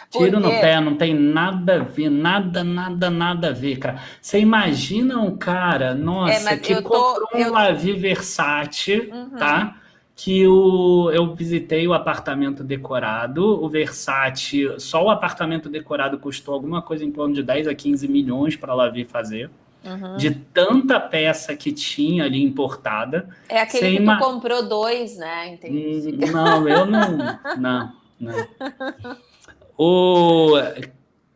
Tiro no pé, não tem nada a ver, nada a ver, cara. Você imagina um cara, nossa, que comprou um Lavi Versace, tá? Que eu visitei o apartamento decorado, o Versace, só o apartamento decorado custou alguma coisa em torno de 10 a 15 milhões para a Lavi fazer. De tanta peça que tinha ali importada. É
aquele que tu comprou 2, né? Entendi.
Não, eu não.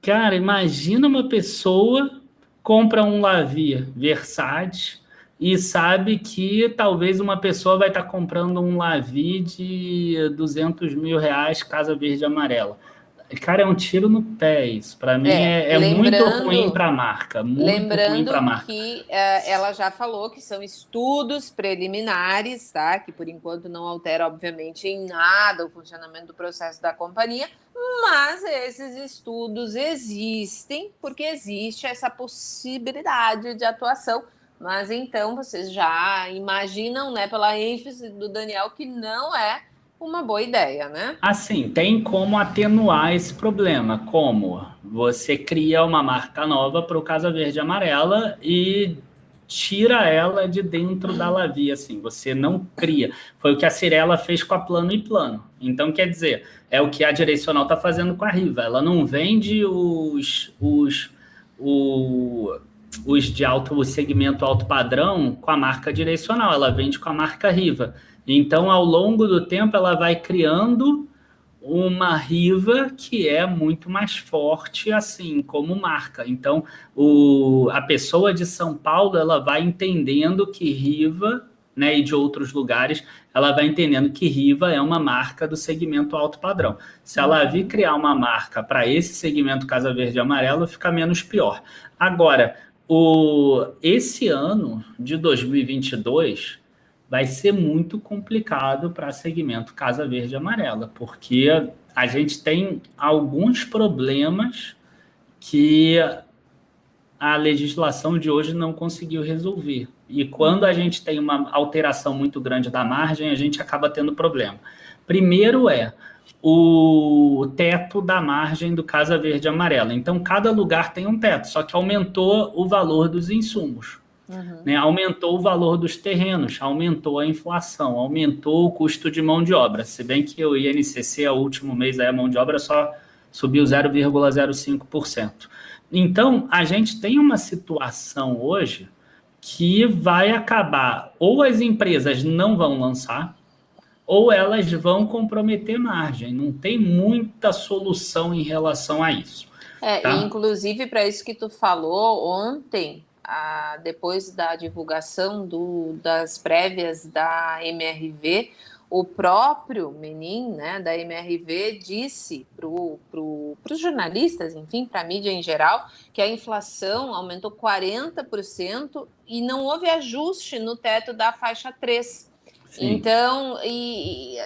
Cara, imagina uma pessoa compra um Lavi Versace e sabe que talvez uma pessoa vai estar comprando um Lavi de R$200 mil, Casa Verde e Amarela. Cara, é um tiro no pé isso. Para mim é muito ruim para a marca. Muito ruim para a marca.
Que ela já falou que são estudos preliminares, tá? Que por enquanto não altera, obviamente, em nada o funcionamento do processo da companhia, mas esses estudos existem porque existe essa possibilidade de atuação. Mas então vocês já imaginam, né, pela ênfase do Daniel, que não é uma boa ideia, né?
Assim, tem como atenuar esse problema. Como? Você cria uma marca nova para o Casa Verde e Amarela e tira ela de dentro da Lavie, assim. Você não cria. Foi o que a Cyrela fez com a Plano e Plano. Então, quer dizer, é o que a Direcional está fazendo com a Riva. Ela não vende os de o segmento alto padrão com a marca Direcional. Ela vende com a marca Riva. Então, ao longo do tempo, ela vai criando uma Riva que é muito mais forte, assim, como marca. Então, a pessoa de São Paulo, ela vai entendendo que Riva, né, e de outros lugares, ela vai entendendo que Riva é uma marca do segmento alto padrão. Se ela vir criar uma marca para esse segmento Casa Verde e Amarelo, fica menos pior. Agora, esse ano de 2022... vai ser muito complicado para segmento Casa Verde e Amarela, porque a gente tem alguns problemas que a legislação de hoje não conseguiu resolver. E quando a gente tem uma alteração muito grande da margem, a gente acaba tendo problema. Primeiro o teto da margem do Casa Verde e Amarela. Então, cada lugar tem um teto, só que aumentou o valor dos insumos. Né? Aumentou o valor dos terrenos, aumentou a inflação, aumentou o custo de mão de obra. Se bem que o INCC, o último mês, a mão de obra só subiu 0,05%. Então, a gente tem uma situação hoje que vai acabar, ou as empresas não vão lançar, ou elas vão comprometer margem. Não tem muita solução em relação a isso.
Tá? Inclusive, para isso que tu falou ontem, depois da divulgação das prévias da MRV, o próprio Menin, né, da MRV, disse para os jornalistas, enfim, para a mídia em geral, que a inflação aumentou 40% e não houve ajuste no teto da faixa 3. Sim. Então,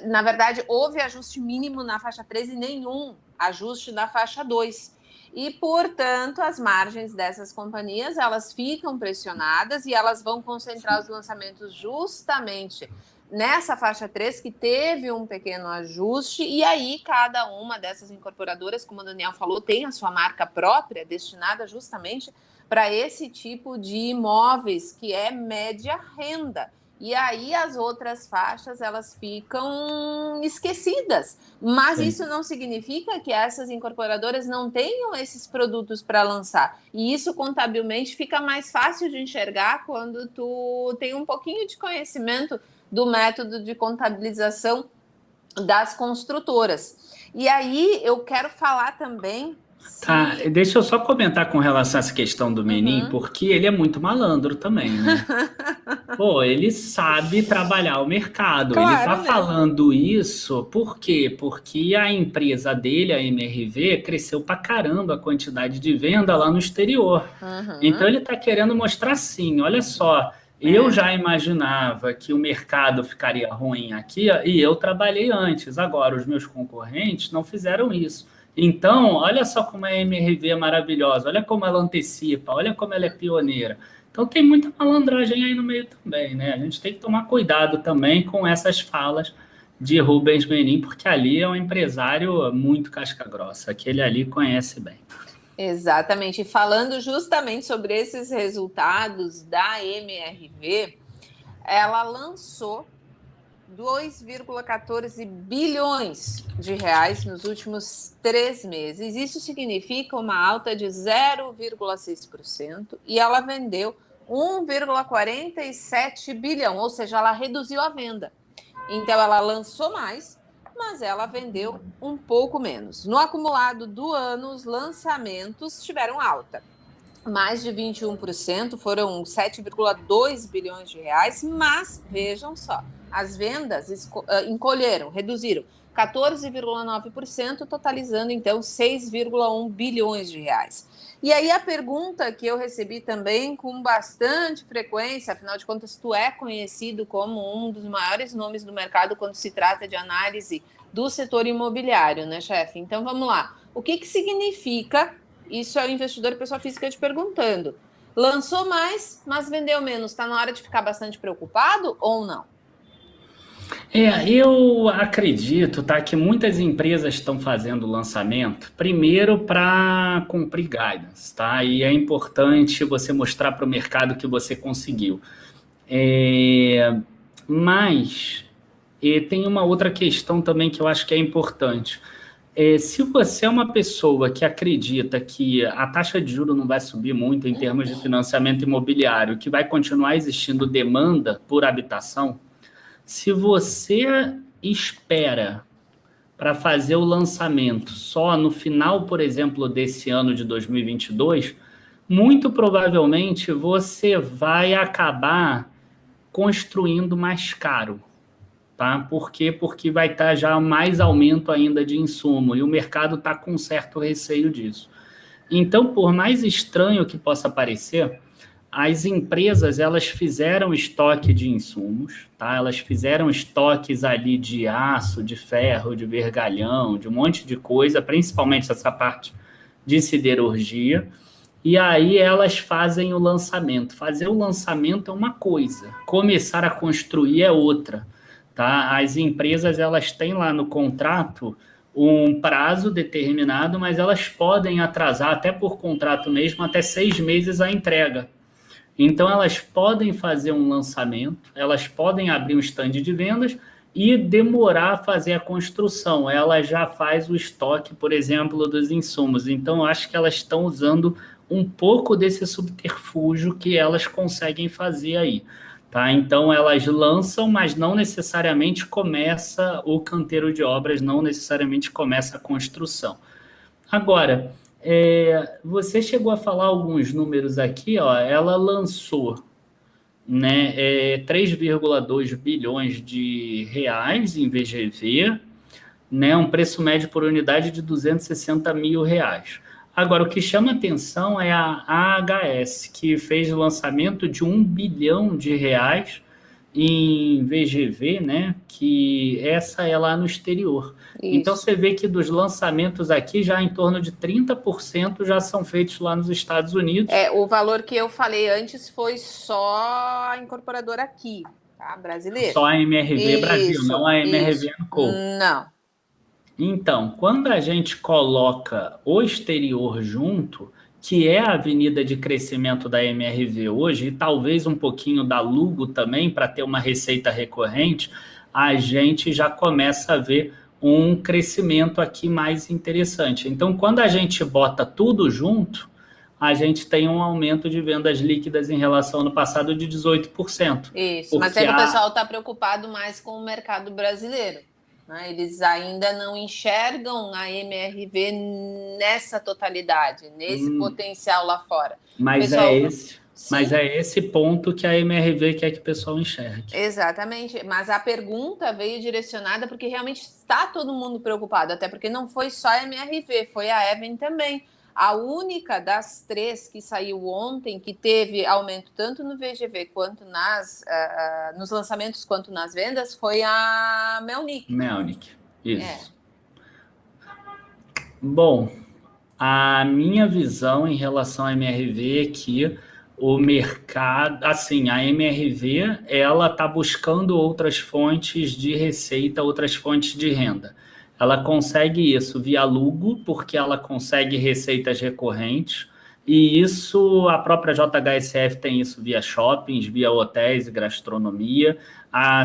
na verdade, houve ajuste mínimo na faixa 3 e nenhum ajuste na faixa 2. E, portanto, as margens dessas companhias, elas ficam pressionadas e elas vão concentrar os lançamentos justamente nessa faixa 3, que teve um pequeno ajuste, e aí cada uma dessas incorporadoras, como o Daniel falou, tem a sua marca própria, destinada justamente para esse tipo de imóveis, que é média renda. E aí as outras faixas, elas ficam esquecidas. Mas Sim. Isso não significa que essas incorporadoras não tenham esses produtos para lançar. E isso, contabilmente, fica mais fácil de enxergar quando tu tem um pouquinho de conhecimento do método de contabilização das construtoras. E aí eu quero falar também...
Tá, deixa eu só comentar com relação a essa questão do Menin, porque ele é muito malandro também, né? Pô, ele sabe trabalhar o mercado. Claro, ele tá falando isso por quê? Porque a empresa dele, a MRV, cresceu pra caramba a quantidade de venda lá no exterior. Então ele tá querendo mostrar assim, olha só, eu já imaginava que o mercado ficaria ruim aqui e eu trabalhei antes. Agora, os meus concorrentes não fizeram isso. Então, olha só como a MRV é maravilhosa, olha como ela antecipa, olha como ela é pioneira. Então, tem muita malandragem aí no meio também, né? A gente tem que tomar cuidado também com essas falas de Rubens Menin, porque ali é um empresário muito casca-grossa, aquele ali conhece bem.
Exatamente. E falando justamente sobre esses resultados da MRV, ela lançou 2,14 bilhões de reais nos últimos 3 meses. Isso significa uma alta de 0,6% e ela vendeu 1,47 bilhão, ou seja, ela reduziu a venda. Então, ela lançou mais, mas ela vendeu um pouco menos. No acumulado do ano, os lançamentos tiveram alta. Mais de 21%, foram 7,2 bilhões de reais, mas vejam só, as vendas encolheram, reduziram 14,9%, totalizando então 6,1 bilhões de reais. E aí a pergunta que eu recebi também com bastante frequência, afinal de contas, tu é conhecido como um dos maiores nomes do mercado quando se trata de análise do setor imobiliário, né, chefe? Então vamos lá. O que significa, isso é o investidor pessoa física te perguntando, lançou mais, mas vendeu menos, está na hora de ficar bastante preocupado ou não?
Eu acredito, tá, que muitas empresas estão fazendo lançamento, primeiro para cumprir guidance, tá? E é importante você mostrar para o mercado que você conseguiu. Mas tem uma outra questão também que eu acho que é importante. Se você é uma pessoa que acredita que a taxa de juros não vai subir muito em termos de financiamento imobiliário, que vai continuar existindo demanda por habitação, se você espera para fazer o lançamento só no final, por exemplo, desse ano de 2022, muito provavelmente você vai acabar construindo mais caro. Tá? Por quê? Porque vai estar já mais aumento ainda de insumo e o mercado está com certo receio disso. Então, por mais estranho que possa parecer, as empresas, elas fizeram estoque de insumos, tá? Elas fizeram estoques ali de aço, de ferro, de vergalhão, de um monte de coisa, principalmente essa parte de siderurgia, e aí elas fazem o lançamento. Fazer o lançamento é uma coisa, começar a construir é outra, tá? As empresas, elas têm lá no contrato um prazo determinado, mas elas podem atrasar, até por contrato mesmo, até 6 meses a entrega. Então, elas podem fazer um lançamento, elas podem abrir um stand de vendas e demorar a fazer a construção. Ela já faz o estoque, por exemplo, dos insumos. Então, eu acho que elas estão usando um pouco desse subterfúgio que elas conseguem fazer aí. Tá? Então, elas lançam, mas não necessariamente começa o canteiro de obras, não necessariamente começa a construção. Agora, você chegou a falar alguns números aqui, ó, ela lançou, né, 3,2 bilhões de reais em VGV, né, um preço médio por unidade de 260 mil reais. Agora, o que chama atenção é a AHS, que fez o lançamento de 1 bilhão de reais em VGV, né, que essa é lá no exterior. Isso. Então, você vê que dos lançamentos aqui, já em torno de 30% já são feitos lá nos Estados Unidos.
O valor que eu falei antes foi só a incorporadora aqui, tá? Brasileira.
Só a MRV isso, Brasil, não a MRV Co.
Não.
Então, quando a gente coloca o exterior junto, que é a avenida de crescimento da MRV hoje, e talvez um pouquinho da Lugo também, para ter uma receita recorrente, a gente já começa a ver um crescimento aqui mais interessante. Então, quando a gente bota tudo junto, a gente tem um aumento de vendas líquidas em relação ao ano passado de 18%.
Isso, mas aí o pessoal está preocupado mais com o mercado brasileiro. Eles ainda não enxergam a MRV nessa totalidade, nesse potencial lá fora.
Mas é esse ponto que a MRV quer que o pessoal enxergue.
Exatamente, mas a pergunta veio direcionada porque realmente está todo mundo preocupado, até porque não foi só a MRV, foi a Even também. A única das 3 que saiu ontem, que teve aumento tanto no VGV quanto nos lançamentos quanto nas vendas, foi a Melnick.
Melnick, isso. Bom, a minha visão em relação à MRV é que o mercado, assim, a MRV, ela está buscando outras fontes de receita, outras fontes de renda. Ela consegue isso via Lugo, porque ela consegue receitas recorrentes, e isso, a própria JHSF tem isso via shoppings, via hotéis e gastronomia. A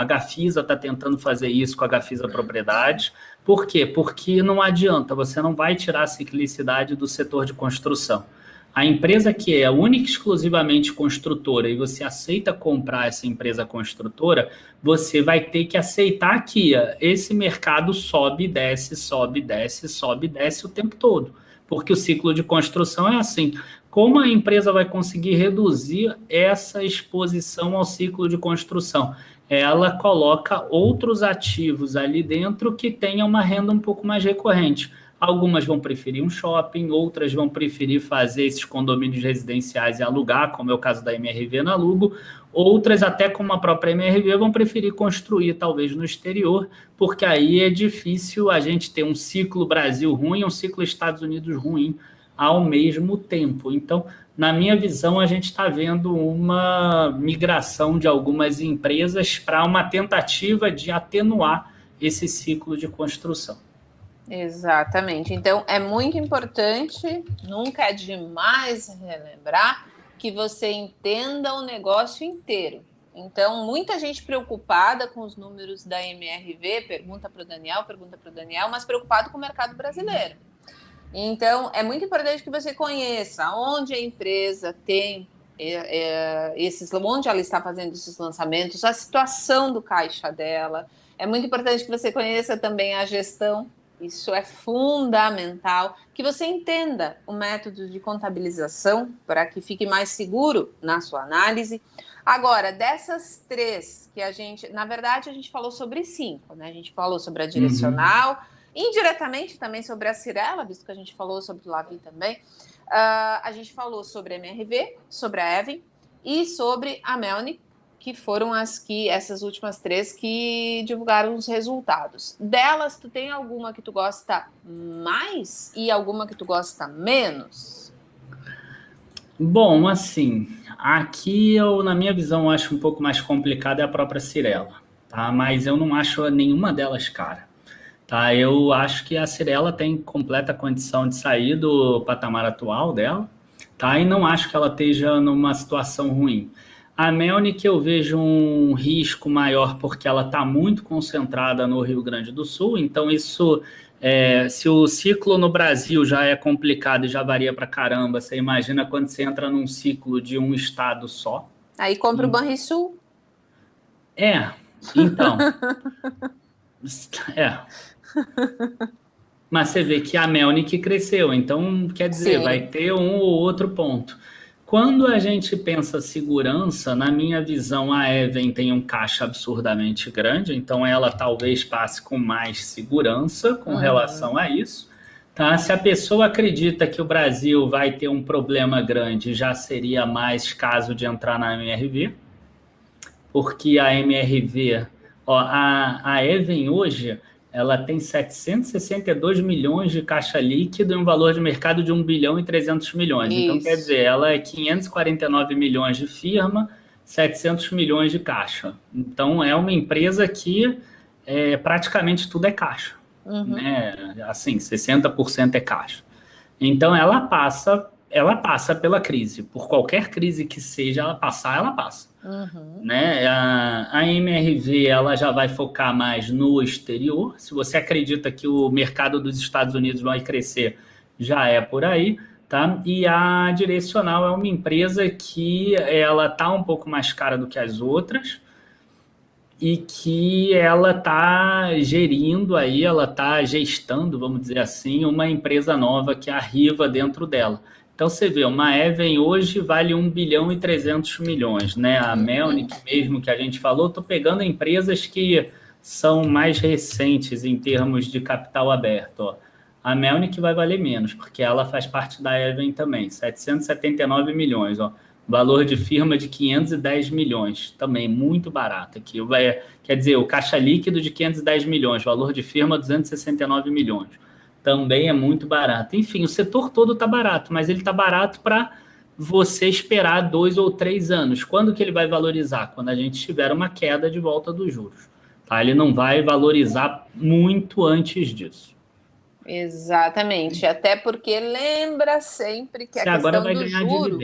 Gafisa está tentando fazer isso com a Gafisa Propriedades. Por quê? Porque não adianta, você não vai tirar a ciclicidade do setor de construção. A empresa que é única e exclusivamente construtora e você aceita comprar essa empresa construtora, você vai ter que aceitar que esse mercado sobe, desce, sobe, desce, sobe, desce o tempo todo. Porque o ciclo de construção é assim. como a empresa vai conseguir reduzir essa exposição ao ciclo de construção? Ela coloca outros ativos ali dentro que tenham uma renda um pouco mais recorrente. Algumas vão preferir um shopping, outras vão preferir fazer esses condomínios residenciais e alugar, como é o caso da MRV na Lugo. Outras, até como a própria MRV, vão preferir construir, talvez, no exterior, porque aí é difícil a gente ter um ciclo Brasil ruim e um ciclo Estados Unidos ruim ao mesmo tempo. Então, na minha visão, a gente está vendo uma migração de algumas empresas para uma tentativa de atenuar esse ciclo de construção.
Exatamente. Então, é muito importante, nunca é demais relembrar, que você entenda o negócio inteiro. Então, muita gente preocupada com os números da MRV, pergunta para o Daniel, mas preocupado com o mercado brasileiro. Então, é muito importante que você conheça onde a empresa tem onde ela está fazendo esses lançamentos, a situação do caixa dela. É muito importante que você conheça também a gestão. Isso é fundamental, que você entenda o método de contabilização para que fique mais seguro na sua análise. Agora, dessas 3 que na verdade, a gente falou sobre 5, né? A gente falou sobre a direcional, indiretamente também sobre a Cyrela, visto que a gente falou sobre o Lavi também. A gente falou sobre a MRV, sobre a Even e sobre a Melnick, que foram essas últimas 3 que divulgaram os resultados. Delas, tu tem alguma que tu gosta mais e alguma que tu gosta menos?
Bom, assim, aqui na minha visão, eu acho um pouco mais complicado é a própria Cyrela, tá? Mas eu não acho nenhuma delas cara, tá? Eu acho que a Cyrela tem completa condição de sair do patamar atual dela, tá? E não acho que ela esteja numa situação ruim. A Melnick eu vejo um risco maior porque ela está muito concentrada no Rio Grande do Sul, então isso, se o ciclo no Brasil já é complicado e já varia para caramba, você imagina quando você entra num ciclo de um estado só.
Aí compra o Banrisul.
Então. Mas você vê que a Melnick cresceu, então quer dizer, sim, vai ter um ou outro ponto. Quando a gente pensa segurança, na minha visão, a Even tem um caixa absurdamente grande, então ela talvez passe com mais segurança com relação a isso. Tá? Se a pessoa acredita que o Brasil vai ter um problema grande, já seria mais caso de entrar na MRV, porque a MRV, a Even hoje, ela tem 762 milhões de caixa líquido e um valor de mercado de 1 bilhão e 300 milhões. Isso. Então, quer dizer, ela é 549 milhões de firma, 700 milhões de caixa. Então, é uma empresa que praticamente tudo é caixa. Né? Assim, 60% é caixa. Então, ela passa pela crise. Por qualquer crise que seja, ela passa. Né? A MRV ela já vai focar mais no exterior. Se você acredita que o mercado dos Estados Unidos vai crescer, já é por aí, tá? E a Direcional é uma empresa que ela tá um pouco mais cara do que as outras e que ela tá gerindo aí, ela tá gestando, vamos dizer assim, uma empresa nova que é a Riva dentro dela. Então, você vê, uma Even hoje vale 1 bilhão e 300 milhões, né? A Melnick mesmo que a gente falou, estou pegando empresas que são mais recentes em termos de capital aberto. Ó. A Melnick vai valer menos, porque ela faz parte da Even também, 779 milhões. Ó. Valor de firma de 510 milhões, também muito barato aqui. Quer dizer, o caixa líquido de 510 milhões, valor de firma 269 milhões. Também é muito barato. Enfim, o setor todo está barato, mas ele está barato para você esperar 2 ou 3 anos. Quando que ele vai valorizar? Quando a gente tiver uma queda de volta dos juros. Tá? Ele não vai valorizar muito antes disso.
Exatamente. Até porque lembra sempre que a questão do juro,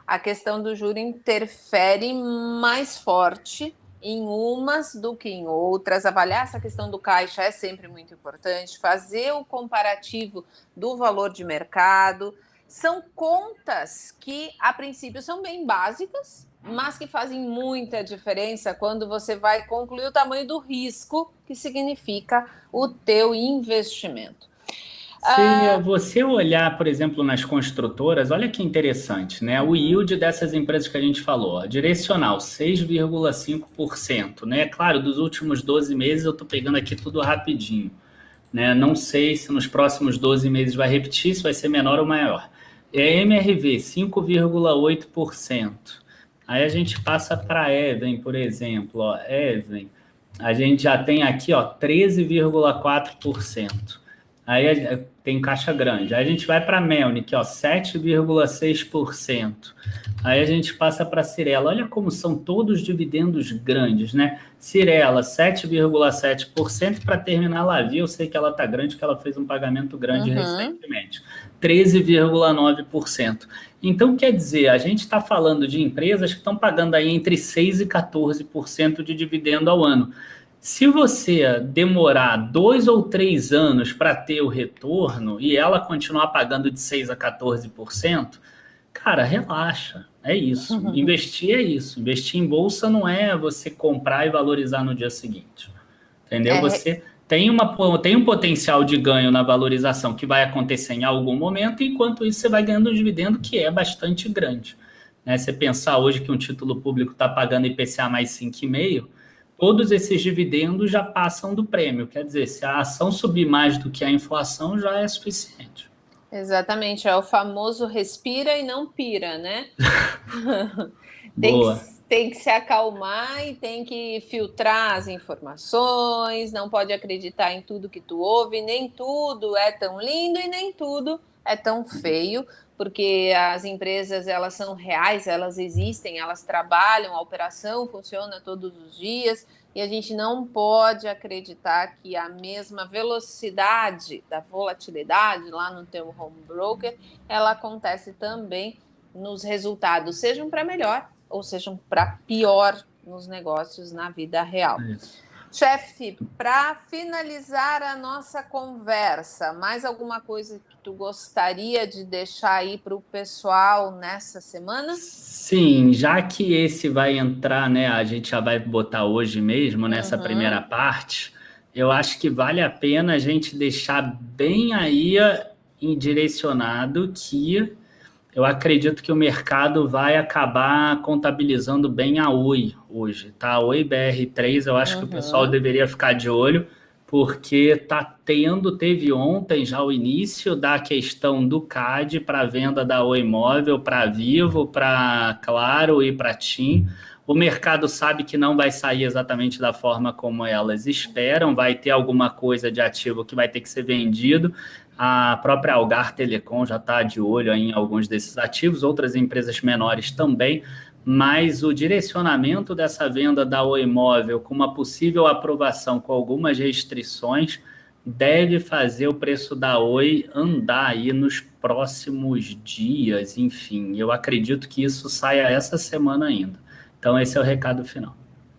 a questão do juro interfere mais forte em umas do que em outras. Avaliar essa questão do caixa é sempre muito importante. Fazer o comparativo do valor de mercado. São contas que, a princípio, são bem básicas, mas que fazem muita diferença quando você vai concluir o tamanho do risco que significa o teu investimento.
Se você olhar, por exemplo, nas construtoras, olha que interessante, né? O yield dessas empresas que a gente falou, ó, direcional, 6,5%, né? Claro, dos últimos 12 meses eu estou pegando aqui tudo rapidinho, né? Não sei se nos próximos 12 meses vai repetir, se vai ser menor ou maior. MRV, 5,8%. Aí a gente passa para Even, por exemplo, ó, Even, a gente já tem aqui, ó, 13,4%. Aí tem caixa grande. Aí a gente vai para Melnick, ó, 7,6%. Aí a gente passa para Cyrela. Olha como são todos dividendos grandes, né? Cyrela, 7,7%. Para terminar, Lavi, eu sei que ela está grande, que ela fez um pagamento grande recentemente. 13,9%. Então, quer dizer, a gente está falando de empresas que estão pagando aí entre 6% e 14% de dividendo ao ano. Se você demorar 2 ou 3 anos para ter o retorno e ela continuar pagando de 6% a 14%, cara, relaxa. É isso. Investir é isso. Investir em bolsa não é você comprar e valorizar no dia seguinte. Entendeu? Você tem um potencial de ganho na valorização que vai acontecer em algum momento, e enquanto isso você vai ganhando um dividendo que é bastante grande. Né? Você pensar hoje que um título público está pagando IPCA mais 5,5%, todos esses dividendos já passam do prêmio. Quer dizer, se a ação subir mais do que a inflação, já é suficiente.
Exatamente, é o famoso respira e não pira, né? Tem que se acalmar e tem que filtrar as informações, não pode acreditar em tudo que tu ouve, nem tudo é tão lindo e nem tudo é tão feio, porque as empresas, elas são reais, elas existem, elas trabalham, a operação funciona todos os dias, e a gente não pode acreditar que a mesma velocidade da volatilidade lá no teu home broker, ela acontece também nos resultados, sejam para melhor ou sejam para pior nos negócios na vida real. Chefe, para finalizar a nossa conversa, mais alguma coisa que tu gostaria de deixar aí para o pessoal nessa semana?
Sim, já que esse vai entrar, né, a gente já vai botar hoje mesmo nessa primeira parte, eu acho que vale a pena a gente deixar bem aí direcionado que eu acredito que o mercado vai acabar contabilizando bem a Oi hoje, tá? A Oi BR3, eu acho que o pessoal deveria ficar de olho, porque teve ontem já o início da questão do CAD para a venda da Oi Móvel para Vivo, para Claro e para TIM. O mercado sabe que não vai sair exatamente da forma como elas esperam, vai ter alguma coisa de ativo que vai ter que ser vendido. A própria Algar Telecom já está de olho em alguns desses ativos, outras empresas menores também, mas o direcionamento dessa venda da Oi Móvel com uma possível aprovação com algumas restrições deve fazer o preço da Oi andar aí nos próximos dias, enfim, eu acredito que isso saia essa semana ainda. Então esse é o recado final.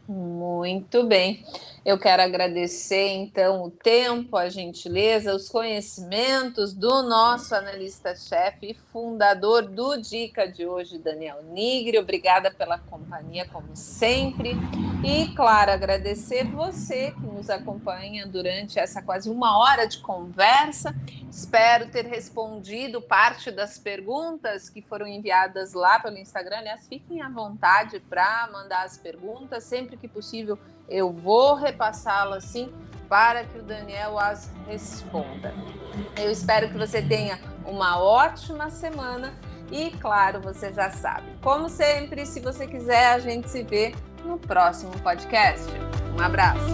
Muito bem. Eu quero agradecer, então, o tempo, a gentileza, os conhecimentos do nosso analista-chefe e fundador do Dica de hoje, Daniel Nigri. Obrigada pela companhia, como sempre. E, claro, agradecer você que nos acompanha durante essa quase 1 hora de conversa. Espero ter respondido parte das perguntas que foram enviadas lá pelo Instagram. Aliás, fiquem à vontade para mandar as perguntas. Sempre que possível, eu vou repassá-las sim para que o Daniel as responda. Eu espero que você tenha uma ótima semana e, claro, você já sabe, como sempre, se você quiser, a gente se vê no próximo podcast. Um abraço.